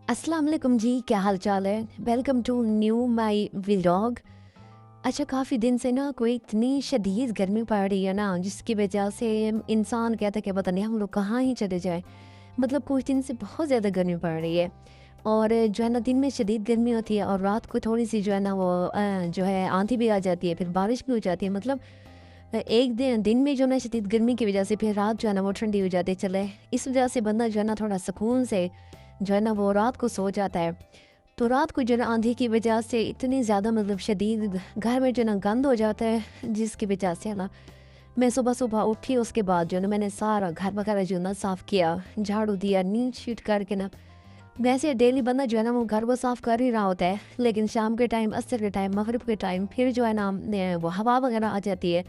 अस्सलाम वालेकुम जी, क्या हाल चाल है। Welcome to new my vlog. अच्छा, काफ़ी दिन से ना कोई इतनी शदीद गर्मी पड़ रही है ना, जिसकी वजह से इंसान कहता है कि पता नहीं हम लोग कहाँ ही चले जाएं। मतलब कुछ दिन से बहुत ज़्यादा गर्मी पड़ रही है। और जो है ना, दिन में शदीद गर्मी होती है और रात को थोड़ी सी जो है ना वो जो है आंधी भी आ जाती है, फिर बारिश भी हो जाती है। मतलब एक दिन में जो है ना शदीद गर्मी की वजह से फिर रात जो है ना वो ठंडी हो जाती है। चले, इस वजह से बंदा जो है ना थोड़ा सुकून से जो है ना वो रात को सो जाता है। तो रात को जो है ना आंधी की वजह से इतनी ज़्यादा मतलब शदीद घर में जो है ना गंद हो जाता है, जिसकी वजह से है ना मैं सुबह सुबह उठी। उसके बाद जो है ना मैंने सारा घर वगैरह जो है ना साफ़ किया, झाड़ू दिया, नीट शीट करके ना। वैसे डेली बंदा जो है ना वो घर वो साफ़ कर ही रहा होता है, लेकिन शाम के टाइम, असर के टाइम, मगरिब के टाइम फिर जो है ना वो हवा वगैरह आ जाती है,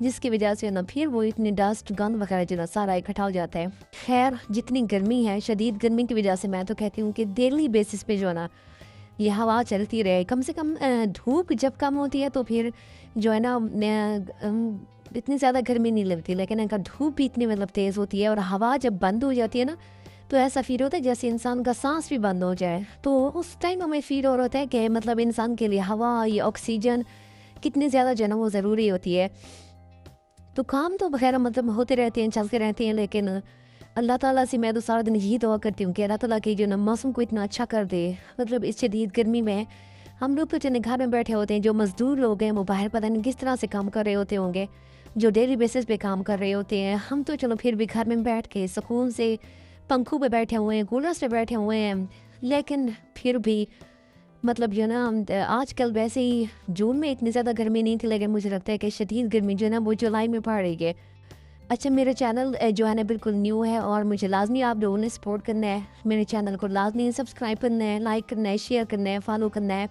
जिसकी वजह से ना फिर वो इतनी डस्ट गंद वगैरह जो ना सारा इकट्ठा हो जाता है। खैर, जितनी गर्मी है, शदीद गर्मी की वजह से मैं तो कहती हूँ कि डेली बेसिस पे जो है ना ये हवा चलती रहे। कम से कम धूप जब कम होती है तो फिर जो है ना इतनी ज़्यादा गर्मी नहीं लगती, लेकिन अगर धूप भी इतनी मतलब तेज़ होती है और हवा जब बंद हो जाती है ना, तो ऐसा फील होता है जैसे इंसान का सांस भी बंद हो जाए। तो उस टाइम हमें फील हो रहा होता है कि मतलब इंसान के लिए हवा, ये ऑक्सीजन कितनी ज़्यादा जो है ना वो ज़रूरी होती है। तो काम तो खैर मतलब होते रहते हैं, चलते रहते हैं, लेकिन अल्लाह ताला से मैं तो सारा दिन यही दुआ करती हूँ कि अल्लाह ताला की जो ना मौसम को इतना अच्छा कर दे। मतलब इस शदीद गर्मी में हम लोग तो चने घर में बैठे होते हैं, जो मज़दूर लोग हैं वो बाहर पता नहीं किस तरह से काम कर रहे होते होंगे, जो डेली बेसिस पे काम कर रहे होते हैं। हम तो चलो फिर भी घर में बैठ के सुकून से पंखों पे बैठे हुए हैं, कूलर्स पे बैठे हुए हैं, लेकिन फिर भी मतलब जो ना आजकल वैसे ही जून में इतनी ज़्यादा गर्मी नहीं थी, लेकिन मुझे लगता है कि शदीद गर्मी जो है ना वो जुलाई में पड़ रही है। अच्छा, मेरा चैनल जो है ना बिल्कुल न्यू है और मुझे लाज़मी आप लोगों ने सपोर्ट करना है। मेरे चैनल को लाज़मी सब्सक्राइब करना है, लाइक करना है, शेयर करना है, फॉलो करना है।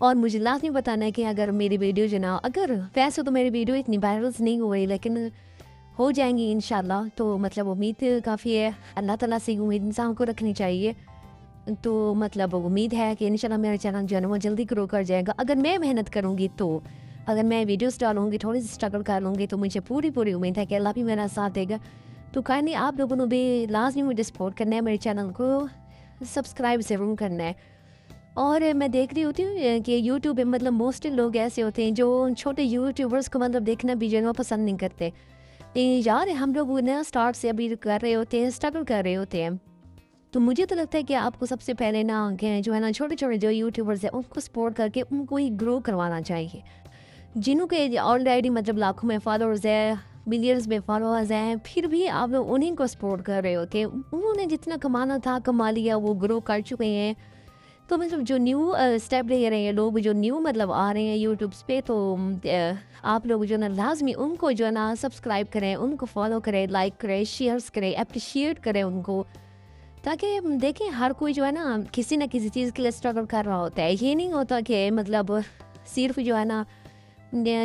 और मुझे लाज़मी बताना है कि अगर मेरी वीडियो जो ना, अगर वैसे तो मेरी वीडियो इतनी वायरल्स नहीं हो रही, लेकिन हो जाएंगी इंशाल्लाह। तो मतलब उम्मीद काफ़ी है, अल्लाह ताला से उम्मीद इंसान को रखनी चाहिए। तो मतलब उम्मीद है कि इंशाल्लाह मेरा चैनल जो है ना वो जल्दी ग्रो कर जाएगा, अगर मैं मेहनत करूँगी तो। अगर मैं वीडियोस डालूँगी, थोड़ी सी स्ट्रगल कर लूँगी, तो मुझे पूरी पूरी उम्मीद है कि अल्लाह भी मेरा साथ देगा। तो काइंडली आप लोगों ने भी लाजमी मुझे सपोर्ट करना है, मेरे चैनल को सब्सक्राइब ज़रूर करना है। और मैं देख रही होती हूँ कि यूट्यूब पे मतलब मोस्टली लोग ऐसे होते हैं जो छोटे यूट्यूबर्स को मतलब देखना भी जो है वो पसंद नहीं करते। यार, हम लोग ना स्टार्ट से अभी कर रहे होते हैं, स्ट्रगल कर रहे होते हैं। तो मुझे तो लगता है कि आपको सबसे पहले ना कि जो है ना छोटे-छोटे जो यूट्यूबर्स हैं उनको सपोर्ट करके उनको ही ग्रो करवाना चाहिए। जिन्हों के ऑलरेडी मतलब लाखों में फॉलोअर्स है, मिलियंस में फॉलोअर्स हैं, फिर भी आप लोग उन्हीं को सपोर्ट कर रहे होते हैं। उन्होंने जितना कमाना था कमा लिया, वो ग्रो कर चुके हैं। तो मतलब जो न्यू स्टेप ले रहे हैं लोग, जो न्यू मतलब आ रहे हैं यूट्यूब्स पे, तो आप लोग जो है ना लाज़मी उनको जो है ना सब्सक्राइब करें, उनको फॉलो करें, लाइक करें, शेयर्स करें, एप्रिशिएट करें उनको। ताकि देखें, हर कोई जो है ना किसी चीज़ के लिए स्ट्रगल कर रहा होता है। ये नहीं होता कि मतलब सिर्फ जो है ना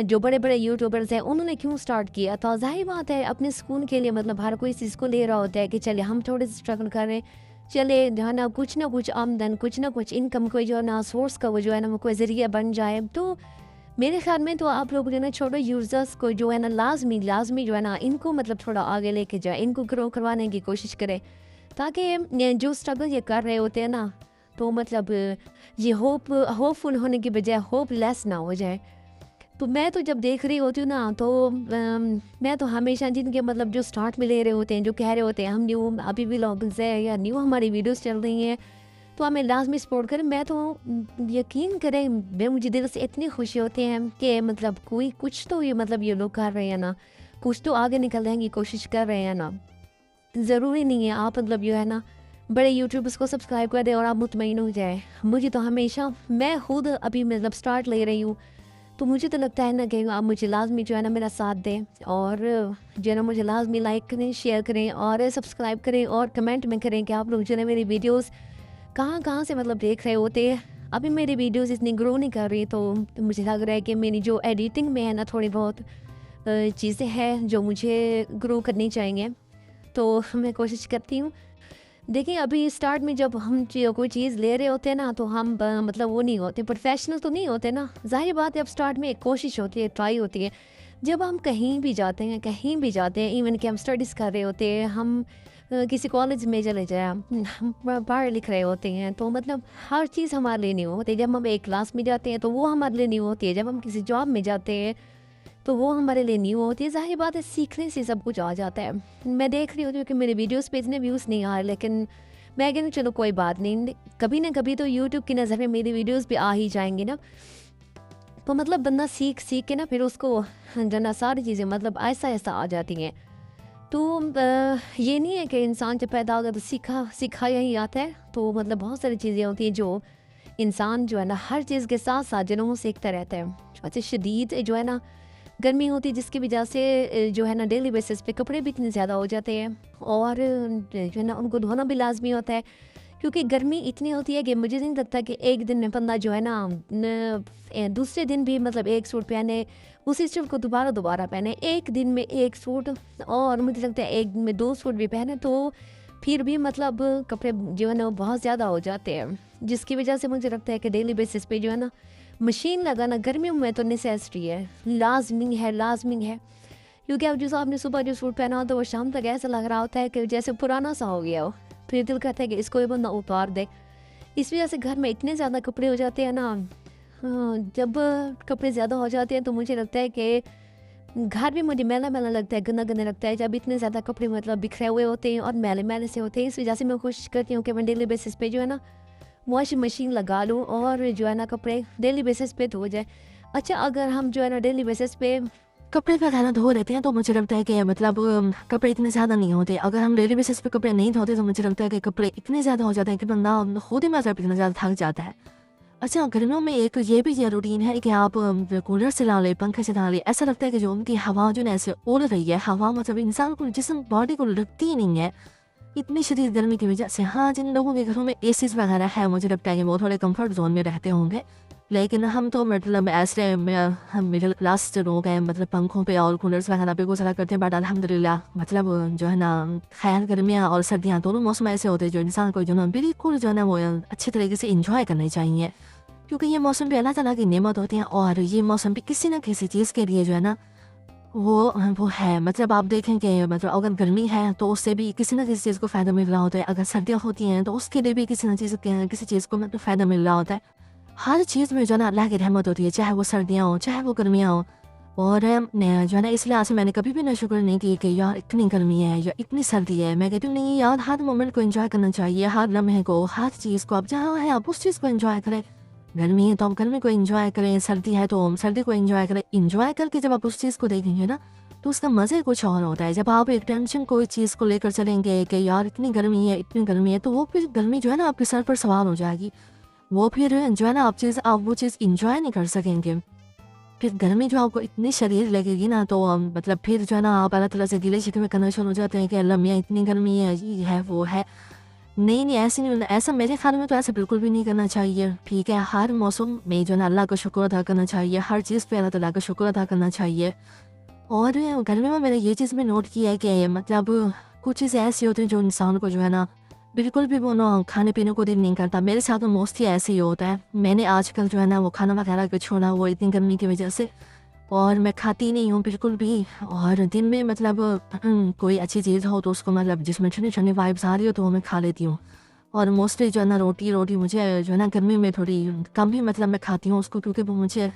जो बड़े बड़े यूट्यूबर्स हैं उन्होंने क्यों स्टार्ट किया, तो जाहिर बात है अपने सुकून के लिए मतलब हर कोई इस चीज़ को ले रहा होता है कि चले हम थोड़े से स्ट्रगल करें, चले जो है ना कुछ आमदन, कुछ ना कुछ इनकम कोई जो है ना सोर्स का वो जो है ना वो कोई ज़रिया बन जाए। तो मेरे ख्याल में तो आप लोग जो है ना छोटे यूज़र्स को जो है ना लाजमी लाजमी जो है ना इनको मतलब थोड़ा आगे लेके जाए, इनको ग्रो करवाने की कोशिश करें, ताकि ये जो स्ट्रगल ये कर रहे होते हैं ना, तो मतलब ये होपफुल होने की बजाय होपलेस ना हो जाए। तो मैं तो जब देख रही होती हूँ ना, तो मैं तो हमेशा जिनके मतलब जो स्टार्ट में ले रहे होते हैं, जो कह रहे होते हैं हम न्यू अभी भी व्लॉग्स है या न्यू हमारी वीडियोस चल रही हैं, तो हमें लाजमी सपोर्ट करें। मैं तो यकीन करें, मैं मुझे दिल से इतनी खुशी होती है कि मतलब कोई कुछ तो ये मतलब ये लोग कर रहे हैं ना, कुछ तो आगे निकलने की कोशिश कर रहे हैं ना। ज़रूरी नहीं है आप मतलब जो है ना बड़े यूट्यूबर्स को सब्सक्राइब कर दें और आप मुतमईन हो जाए। मुझे तो हमेशा, मैं खुद अभी मतलब स्टार्ट ले रही हूँ, तो मुझे तो लगता है ना कि आप मुझे लाजमी जो है ना मेरा साथ दें, और जो है ना मुझे लाजमी लाइक करें, शेयर करें और सब्सक्राइब करें, और कमेंट में करें कि आप लोग जो है मेरी वीडियोस कहाँ कहाँ से मतलब देख रहे होते हैं। अभी मेरी वीडियोस इतनी ग्रो नहीं कर रही, तो मुझे लग रहा है कि मेरी जो एडिटिंग में है ना थोड़ी बहुत चीज़ें हैं जो मुझे ग्रो करनी चाहिए। तो मैं कोशिश करती हूँ। देखिए, अभी स्टार्ट में जब हम कोई चीज़ ले रहे होते हैं ना, तो हम मतलब वो नहीं होते, प्रोफेशनल तो नहीं होते ना। ज़ाहिर बात है, अब स्टार्ट में एक कोशिश होती है, ट्राई होती है। जब हम कहीं भी जाते हैं, इवन कि हम स्टडीज़ कर रहे होते हैं, हम किसी कॉलेज में चले जाए हम पढ़ लिख रहे होते हैं, तो मतलब हर चीज़ हमारे लिए न्यू होती है। जब हम एक क्लास में जाते हैं तो वो हमारे लिए न्यू होती है, जब हम किसी जॉब में जाते हैं तो वो हमारे लिए न्यू होती है। ज़ाहिर बात है सीखने से सब कुछ आ जाता है। मैं देख रही होती हूँ कि मेरे वीडियोस पे इतने व्यूज़ नहीं आ रहे, लेकिन मैं कह रही हूँ चलो कोई बात नहीं, कभी ना कभी तो यूट्यूब की नज़र में मेरी वीडियोस भी आ ही जाएंगे ना। तो मतलब बंदा सीख सीख के ना फिर उसको जो ना सारी चीज़ें मतलब ऐसा ऐसा आ जाती हैं। तो ये नहीं है कि इंसान जब पैदा होगा तो सीखा यही आता है। तो मतलब बहुत सारी चीज़ें होती हैं जो इंसान जो है ना हर चीज़ के साथ साथ जनों सीखता रहता है। अच्छा शदीद जो है ना गर्मी होती है, जिसकी वजह से जो है ना डेली बेसिस पे कपड़े भी इतने ज़्यादा हो जाते हैं, और जो है ना उनको धोना भी लाजमी होता है, क्योंकि गर्मी इतनी होती है कि मुझे नहीं लगता कि एक दिन में बंदा जो है ना दूसरे दिन भी मतलब एक सूट पहने, उसी सूट को दोबारा दोबारा पहने। एक दिन में एक सूट, और मुझे लगता है एक दिन में 2 सूट भी पहने तो फिर भी मतलब कपड़े जो है ना बहुत ज़्यादा हो जाते हैं, जिसकी वजह से मुझे लगता है कि डेली बेसिस पे जो है ना मशीन लगाना गर्मियों में तो नेसेसरी है, लाजमी है। क्योंकि अब जो आपने सुबह जो सूट पहना होता है वो शाम तक ऐसा लग रहा होता है कि जैसे पुराना सा हो गया हो, फिर दिल करता है कि इसको ये बंदा उतार दे। इस वजह से घर में इतने ज़्यादा कपड़े हो जाते हैं ना। जब कपड़े ज़्यादा हो जाते हैं तो मुझे लगता है कि घर भी मुझे मैला मैला लगता है, गंदा गंदा लगता है, जब इतने ज़्यादा कपड़े मतलब बिखरे हुए होते हैं और मैले मैले से होते हैं। इस वजह से मैं कोशिश करती हूँ कि मैं डेली बेसिस पे जो है ना वॉशिंग मशीन लगा लूँ और जो है ना कपड़े डेली बेसिस पे धो जाए। अच्छा अगर हम जो है ना डेली बेसिस पे कपड़े वगैरह धो लेते हैं तो मुझे लगता है कि मतलब कपड़े इतने ज़्यादा नहीं होते। अगर हम डेली बेसिस पे कपड़े नहीं धोते तो मुझे लगता है कि कपड़े इतने ज़्यादा हो जाते हैं कि बंदा खुद ही मतलब इतना ज़्यादा थक जाता है। अच्छा गर्मियों में एक ये भी ये रूटीन है कि आप कूलर चला लें, पंखे चला लें, ऐसा लगता है कि जो उनकी हवा जो है ऐसे उड़ रही है, हवा मतलब इंसान को जिसम बॉडी को लगती ही नहीं है इतनी शदीद गर्मी की वजह से। हाँ जिन लोगों के घरों में एसीज वगैरह है मुझे लगता है कि वो थोड़े कंफर्ट जोन में रहते होंगे, लेकिन हम तो मतलब ऐसे हम मिडिल क्लास जो लोग हैं मतलब पंखों पे और कूलर्स वगैरह पे गुजारा करते हैं। बट अल्हम्दुलिल्लाह मतलब जो है ना खैर गर्मियाँ और सर्दियाँ दोनों मौसम ऐसे होते हैं जो इंसान को जो ना बिल्कुल जो है ना वो अच्छे तरीके से इंजॉय करने चाहिए, क्योंकि ये मौसम भी अल्लाह ताला की नेमत होती है। और ये मौसम भी किसी ना किसी चीज़ के लिए जो है ना वो है मतलब आप देखें कि मतलब अगर गर्मी है तो उससे भी किसी ना किसी चीज़ को फ़ायदा मिल रहा होता है, अगर सर्दियाँ होती हैं तो उसके लिए भी किसी ना किसी चीज़ को मतलब फ़ायदा मिल रहा होता है। हर चीज़ में जो है ना अल्लाह की रहमत होती है, चाहे वो सर्दियाँ हो चाहे वो गर्मियाँ हो। और जो है ना इस लिहाज से मैंने कभी भी ना शुक्र नहीं की कि यार इतनी गर्मी है या इतनी सर्दी है। मैं कहती हूँ नहीं यार हर मोमेंट को एंजॉय करना चाहिए, हर लम्हे को, हर चीज़ को। आप जहाँ है आप उस चीज़ को एंजॉय करें। गर्मी है तो आप गर्मी को एंजॉय करें, सर्दी है तो सर्दी को एंजॉय करें। एंजॉय करके जब आप उस चीज़ को देखेंगे ना तो उसका मज़े कुछ और होता है। जब आप एक टेंशन कोई चीज़ को लेकर चलेंगे कि यार इतनी गर्मी है तो वो फिर गर्मी जो है ना आपके सर पर सवार हो जाएगी। वो फिर जो है ना आप वो चीज़ इंजॉय नहीं कर सकेंगे। फिर गर्मी जो आपको इतनी शरीर लगेगी ना तो मतलब फिर जो है ना आप अल्लाह ताला से गिले शिकवे करना शुरू हो जाते हैं कि अल्लाह मियाँ इतनी गर्मी है, ये है वो है। नहीं ऐसे नहीं, ऐसा मेरे ख्याल में तो ऐसा बिल्कुल भी नहीं करना चाहिए। ठीक है हर मौसम में जो है ना अल्लाह का शुक्र अदा करना चाहिए, हर चीज़ पे अल्लाह ताला का शुक्र अदा करना चाहिए। और गर्मी में मैंने ये चीज़ भी नोट किया है कि मतलब कुछ चीज़ें ऐसी होती हैं जो इंसान को जो है ना बिल्कुल भी वो ना खाने पीने को दिल नहीं करता। मेरे साथ तो मोस्टली ऐसे ही होता है। मैंने आजकल जो है ना वो खाना वगैरह को छोड़ा वो इतनी गर्मी की वजह से, और मैं खाती नहीं हूँ बिल्कुल भी। और दिन में मतलब कोई अच्छी चीज़ हो तो उसको मतलब जिसमें ठंडी ठंडी वाइब्स आ रही हो तो वो मैं खा लेती हूँ। और मोस्टली जो है ना रोटी मुझे जो है ना गर्मी में थोड़ी कम ही मतलब मैं खाती हूँ उसको, क्योंकि वो मुझे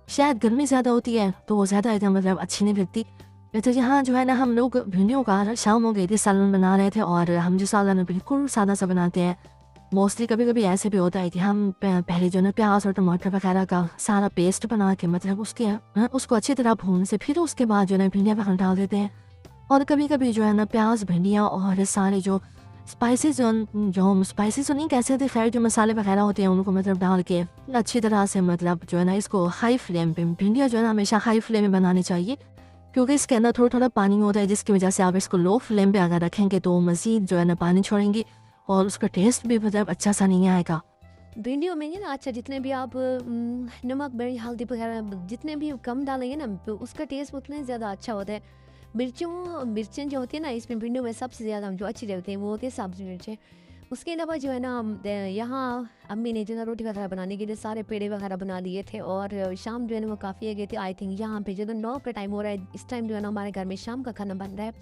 शायद गर्मी ज़्यादा होती है तो वो ज़्यादा एकदम मतलब अच्छी नहीं लगती। तो यहाँ जो है ना हम लोग भिंडियों का शाम हो गई थी सालन बना रहे थे, और हम जो सालन बिल्कुल सादा सा बनाते हैं। मोस्टली कभी कभी ऐसे भी होता है कि हम पहले जो है ना प्याज और टमाटर वगैरह का सारा पेस्ट बना के मतलब उसको अच्छी तरह भून से फिर उसके बाद जो है ना भिंडियाँ वगैरह डाल देते हैं। और कभी कभी जो है ना प्याज भिंडियाँ और सारे जो स्पाइसेस जो हम स्पाइसेस तो नहीं कह सकते, खैर जो मसाले वगैरह होते हैं उनको मतलब डाल के अच्छी तरह से मतलब जो है ना इसको हाई फ्लेम पे भिंडियाँ जो है ना हमेशा हाई फ्लेम में बनानी चाहिए, क्योंकि इसके अंदर थोड़ा थोड़ा पानी होता है, जिसकी वजह से आप इसको लो फ्लेम पे अगर रखेंगे तो मज़ीद जो है ना पानी छोड़ेंगी और उसका टेस्ट भी मतलब अच्छा सा नहीं आएगा। वीडियो में ये ना अच्छा जितने भी आप नमक मिर्च हल्दी वगैरह जितने भी कम डालेंगे ना तो उसका टेस्ट उतना ही ज़्यादा अच्छा होता है। मिर्चें जो होती है ना इसमें भिंडियों में सबसे ज़्यादा जो अच्छी रहती हैं वो होती है सब्ज़ मिर्चें। उसके अलावा जो है ना यहाँ अम्मी ने जो ना रोटी वगैरह बनाने के लिए सारे पेड़े वगैरह बना लिए थे, और शाम जो है ना वो काफ़ी है गई थी। आई थिंक यहाँ पे जो 9 का टाइम हो रहा है, इस टाइम जो है ना हमारे घर में शाम का खाना बन रहा है।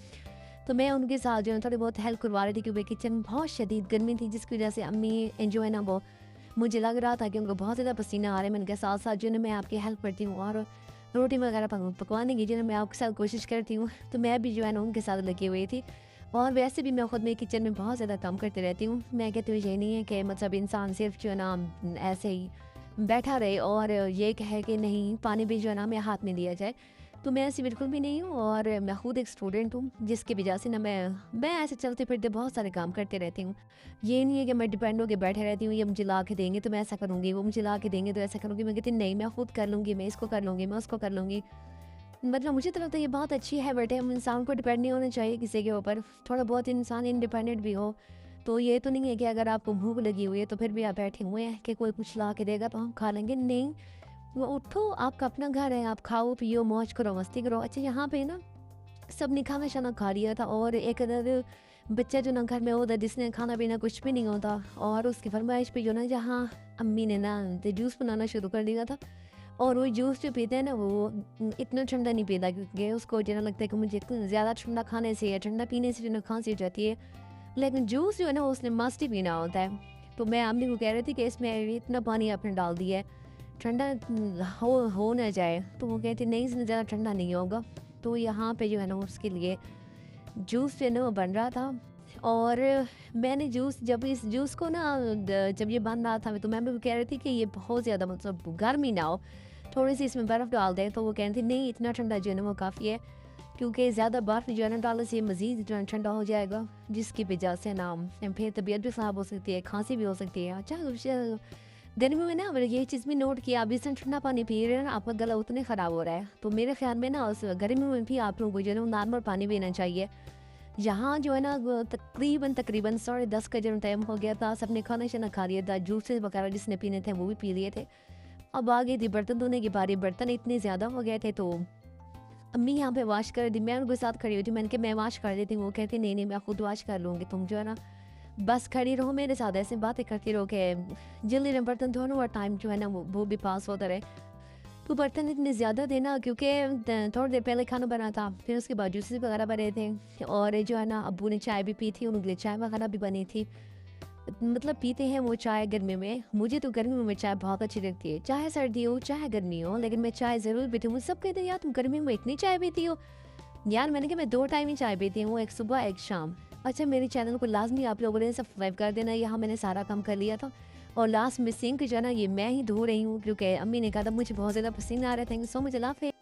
तो मैं उनके साथ जो है थोड़ी बहुत हेल्प करवा रही थी, क्योंकि किचन में बहुत शदीद गर्मी थी, जिसकी वजह से अम्मी जो है ना वो मुझे लग रहा था कि उनको बहुत ज़्यादा पसीना आ रहा है। मैंने कहा साथ साथ जो है मैं आपकी हेल्प करती हूँ और रोटी वगैरह पकवाने की जो है मैं आपके साथ कोशिश करती हूँ। तो मैं भी जो है ना उनके साथ लगी हुई थी। और वैसे भी मैं ख़ुद में किचन में बहुत ज़्यादा काम करती रहती हूँ। मैं कहती हूँ ये नहीं है कि मतलब इंसान सिर्फ जो है ना ऐसे ही बैठा रहे और ये कहे कि नहीं पानी भी जो है ना हमें हाथ में दिया जाए, तो मैं ऐसी बिल्कुल भी नहीं हूँ। और मैं खुद एक स्टूडेंट हूँ, जिसकी वजह से ना मैं ऐसे चलते फिरते बहुत सारे काम करते रहती हूँ। ये नहीं है कि मैं डिपेंड होकर बैठे रहती हूँ, ये मुझे ला के देंगे तो मैं ऐसा करूँगी, वो मुझे ला के देंगे तो ऐसा करूँगी। मैं कहती नहीं, मैं खुद कर लूँगी, मैं इसको कर लूँगी, मैं उसको कर लूँगी। मतलब मुझे तो लगता है ये बहुत अच्छी हैबिट है। हम इंसान को डिपेंड नहीं होना चाहिए किसी के ऊपर, थोड़ा बहुत इंसान इंडिपेंडेंट भी हो। तो ये तो नहीं है कि अगर आपको भूख लगी हुई है तो फिर भी आप बैठे हुए हैं कि कोई कुछ ला के देगा तो हम खा लेंगे। नहीं, वो उठो, आपका अपना घर है, आप खाओ पियो मौज करो मस्ती करो। अच्छा, यहाँ पे ना सब ने खाना शाना खा लिया था और एक अदर बच्चा जो ना घर में होता जिसने खाना पीना कुछ भी नहीं होता, और उसकी फरमाइश पे जो ना जहाँ अम्मी ने ना जूस बनाना शुरू कर दिया था। और वो जूस जो पीते हैं ना वो इतना ठंडा नहीं पीता, क्योंकि उसको जना लगता है कि मुझे ज़्यादा ठंडा खाने से या ठंडा पीने से जो ना खांसी हो जाती है। लेकिन जूस जो है ना उसने मस्ट ही पीना होता है। तो मैं अम्मी को कह रही थी कि इसमें इतना पानी आपने डाल दिया है, ठंडा हो ना जाए। तो वो कहती नहीं, इसमें ज़्यादा ठंडा नहीं होगा। तो यहाँ पे जो है ना उसके लिए जूस जो है ना वो बन रहा था। और मैंने जब इस जूस को ना जब ये बन रहा था तो मैं भी कह रही थी कि ये बहुत ज़्यादा मतलब गर्मी ना हो, थोड़ी सी इसमें बर्फ़ डाल दें। तो वो कह रही थी नहीं, इतना ठंडा जो है ना वो काफ़ी है, क्योंकि ज़्यादा बर्फ़ जो है ना डालने से मज़ीद जो है ठंडा हो जाएगा, जिसकी वजह से ना फिर तबीयत भी ख़राब हो सकती है, खांसी भी हो सकती है। अच्छा, गर्मी में ना ये चीज़ भी नोट किया, आप जितना ठंडा पानी पी रहे हैं ना आपका गला उतने ख़राब हो रहा है। तो मेरे ख्याल में ना उस गर्मी में भी आप लोगों को जो है ना नॉर्मल पानी पीना चाहिए। यहाँ जो है ना तकरीबन 10:30 का जो टाइम हो गया था, सबने खाना शाना खा लिया था, जूसेस वगैरह जिसने पीने थे वो भी पी लिए थे। अब आ गई थी बर्तन धोने की बारी, बर्तन इतने ज़्यादा हो गए थे तो अम्मी यहाँ पे वॉश कर दी, मैं उनके साथ खड़ी हुई थी। मैंने कहा मैं वॉश कर देती हूँ। वो कहती नहीं नहीं मैं खुद वॉश कर लूँगी, तुम जो है ना बस खड़ी रहो मेरे साथ, ऐसे बातें करती रहो कि जल्दी ना बर्तन धो लो और टाइम जो है ना वो भी पास होता रहे। तो बर्तन इतने ज़्यादा थे ना, क्योंकि थोड़ी देर पहले खाना बना था, फिर उसके बाद जूसेस वगैरह बने थे और जो है ना अब्बू ने चाय भी पी थी, उनके लिए चाय वगैरह भी बनी थी। मतलब पीते हैं वो चाय गर्मी में। मुझे तो गर्मी में चाय बहुत अच्छी लगती है, चाहे सर्दी हो चाहे गर्मी हो, लेकिन मैं चाय ज़रूर पीती हूँ। सब कहते हैं यार तुम गर्मी में इतनी चाय पीती हो। यार मैंने कहा मैं 2 टाइम ही चाय पीती हूँ, एक सुबह एक शाम। अच्छा, मेरे चैनल को लाजमी आप लोगों ने सब्सक्राइब कर देना, यहाँ मैंने सारा काम कर लिया था। और लास्ट में सिंक जो है ना ये मैं ही धो रही हूँ, क्योंकि अम्मी ने कहा था मुझे बहुत ज़्यादा पसीना आ रहा था। Thank you so much. अल्लाह हाफ़िज़।